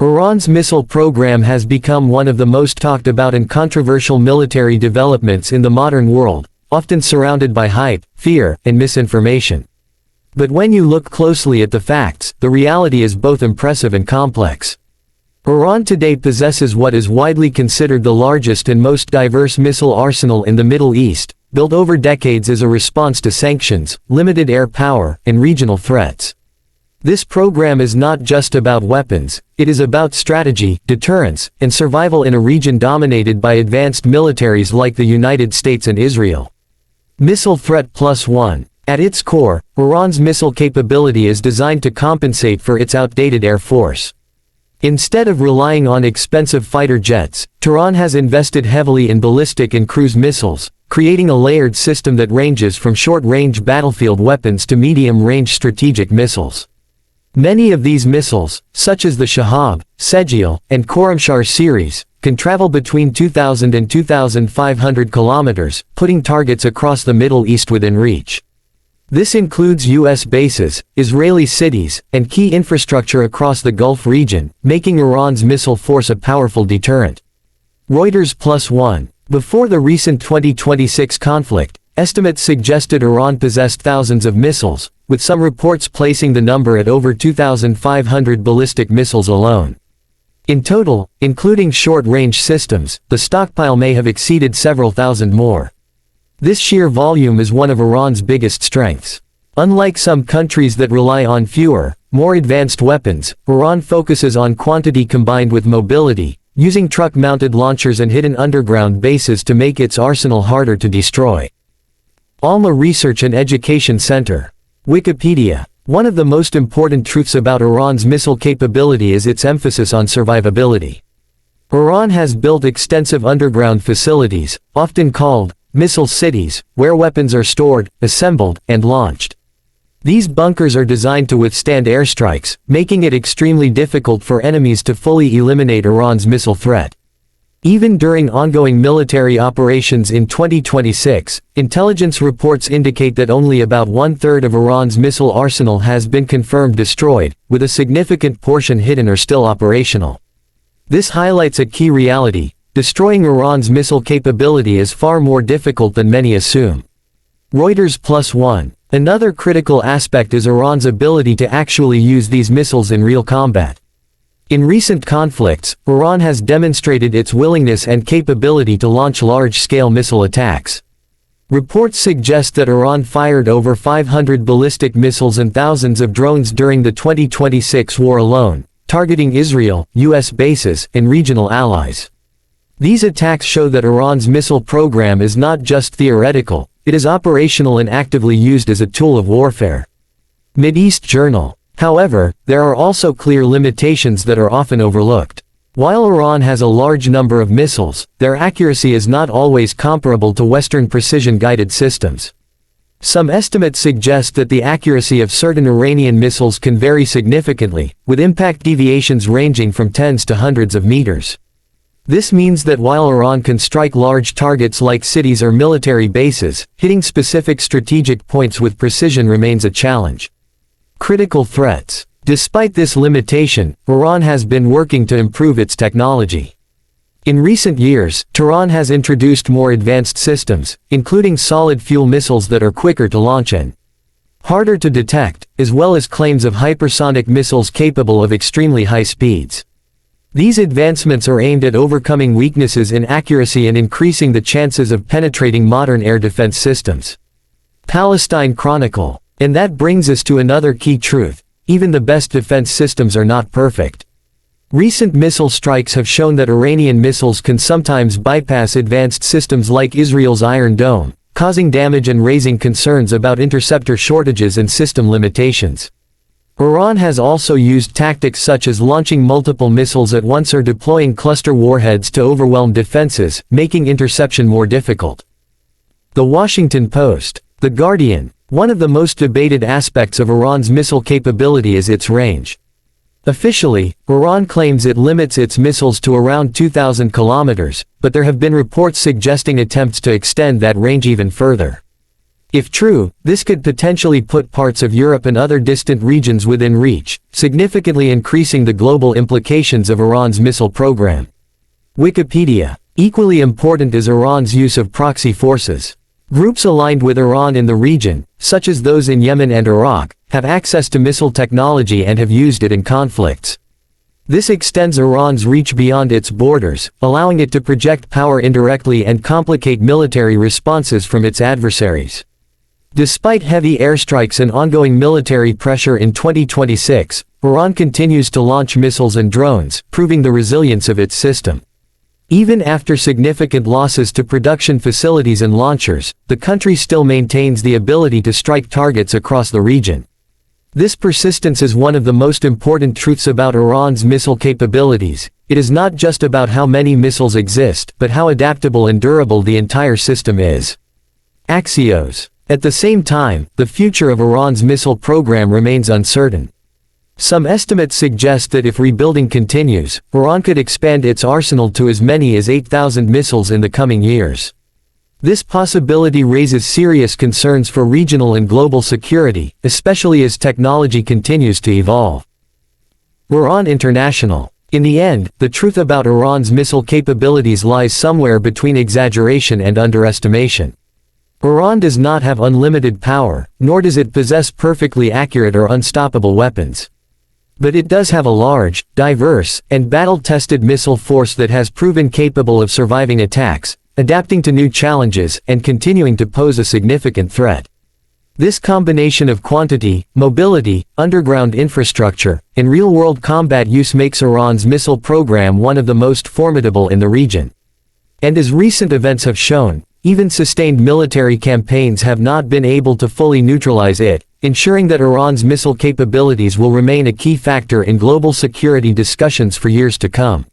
Iran's missile program has become one of the most talked about and controversial military developments in the modern world, often surrounded by hype, fear, and misinformation. But when you look closely at the facts, the reality is both impressive and complex. Iran today possesses what is widely considered the largest and most diverse missile arsenal in the Middle East, built over decades as a response to sanctions, limited air power, and regional threats. This program is not just about weapons, it is about strategy, deterrence, and survival in a region dominated by advanced militaries like the United States and Israel. Missile Threat Plus One. At its core, Iran's missile capability is designed to compensate for its outdated air force. Instead of relying on expensive fighter jets, Tehran has invested heavily in ballistic and cruise missiles, creating a layered system that ranges from short-range battlefield weapons to medium-range strategic missiles. Many of these missiles, such as the Shahab, Sejil, and Khorramshahr series, can travel between 2,000 and 2,500 kilometers, putting targets across the Middle East within reach. This includes U.S. bases, Israeli cities, and key infrastructure across the Gulf region, making Iran's missile force a powerful deterrent. Reuters Plus One. Before the recent 2026 conflict, estimates suggested Iran possessed thousands of missiles, with some reports placing the number at over 2,500 ballistic missiles alone. In total, including short-range systems, the stockpile may have exceeded several thousand more. This sheer volume is one of Iran's biggest strengths. Unlike some countries that rely on fewer, more advanced weapons, Iran focuses on quantity combined with mobility, using truck-mounted launchers and hidden underground bases to make its arsenal harder to destroy. Alma Research and Education Center. Wikipedia. One of the most important truths about Iran's missile capability is its emphasis on survivability. Iran has built extensive underground facilities, often called missile cities, where weapons are stored, assembled, and launched. These bunkers are designed to withstand airstrikes, making it extremely difficult for enemies to fully eliminate Iran's missile threat. Even during ongoing military operations in 2026, intelligence reports indicate that only about one-third of Iran's missile arsenal has been confirmed destroyed, with a significant portion hidden or still operational. This highlights a key reality: destroying Iran's missile capability is far more difficult than many assume. Reuters Plus One. Another critical aspect is Iran's ability to actually use these missiles in real combat. In recent conflicts, Iran has demonstrated its willingness and capability to launch large-scale missile attacks. Reports suggest that Iran fired over 500 ballistic missiles and thousands of drones during the 2026 war alone, targeting Israel, U.S. bases, and regional allies. These attacks show that Iran's missile program is not just theoretical, it is operational and actively used as a tool of warfare. Mideast Journal. However, there are also clear limitations that are often overlooked. While Iran has a large number of missiles, their accuracy is not always comparable to Western precision-guided systems. Some estimates suggest that the accuracy of certain Iranian missiles can vary significantly, with impact deviations ranging from tens to hundreds of meters. This means that while Iran can strike large targets like cities or military bases, hitting specific strategic points with precision remains a challenge. Critical threats. Despite this limitation, Iran has been working to improve its technology. In recent years, Tehran has introduced more advanced systems, including solid-fuel missiles that are quicker to launch and harder to detect, as well as claims of hypersonic missiles capable of extremely high speeds. These advancements are aimed at overcoming weaknesses in accuracy and increasing the chances of penetrating modern air defense systems. Palestine Chronicle. And that brings us to another key truth: even the best defense systems are not perfect. Recent missile strikes have shown that Iranian missiles can sometimes bypass advanced systems like Israel's Iron Dome, causing damage and raising concerns about interceptor shortages and system limitations. Iran has also used tactics such as launching multiple missiles at once or deploying cluster warheads to overwhelm defenses, making interception more difficult. The Washington Post. The Guardian. One of the most debated aspects of Iran's missile capability is its range. Officially, Iran claims it limits its missiles to around 2,000 kilometers, but there have been reports suggesting attempts to extend that range even further. If true, this could potentially put parts of Europe and other distant regions within reach, significantly increasing the global implications of Iran's missile program. Wikipedia. Equally important is Iran's use of proxy forces. Groups aligned with Iran in the region, such as those in Yemen and Iraq, have access to missile technology and have used it in conflicts. This extends Iran's reach beyond its borders, allowing it to project power indirectly and complicate military responses from its adversaries. Despite heavy airstrikes and ongoing military pressure in 2026, Iran continues to launch missiles and drones, proving the resilience of its system. Even after significant losses to production facilities and launchers, the country still maintains the ability to strike targets across the region. This persistence is one of the most important truths about Iran's missile capabilities. It is not just about how many missiles exist, but how adaptable and durable the entire system is. Axios. At the same time, the future of Iran's missile program remains uncertain. Some estimates suggest that if rebuilding continues, Iran could expand its arsenal to as many as 8,000 missiles in the coming years. This possibility raises serious concerns for regional and global security, especially as technology continues to evolve. Iran International. In the end, the truth about Iran's missile capabilities lies somewhere between exaggeration and underestimation. Iran does not have unlimited power, nor does it possess perfectly accurate or unstoppable weapons. But it does have a large, diverse, and battle-tested missile force that has proven capable of surviving attacks, adapting to new challenges, and continuing to pose a significant threat. This combination of quantity, mobility, underground infrastructure, and real-world combat use makes Iran's missile program one of the most formidable in the region. And as recent events have shown, even sustained military campaigns have not been able to fully neutralize it, ensuring that Iran's missile capabilities will remain a key factor in global security discussions for years to come.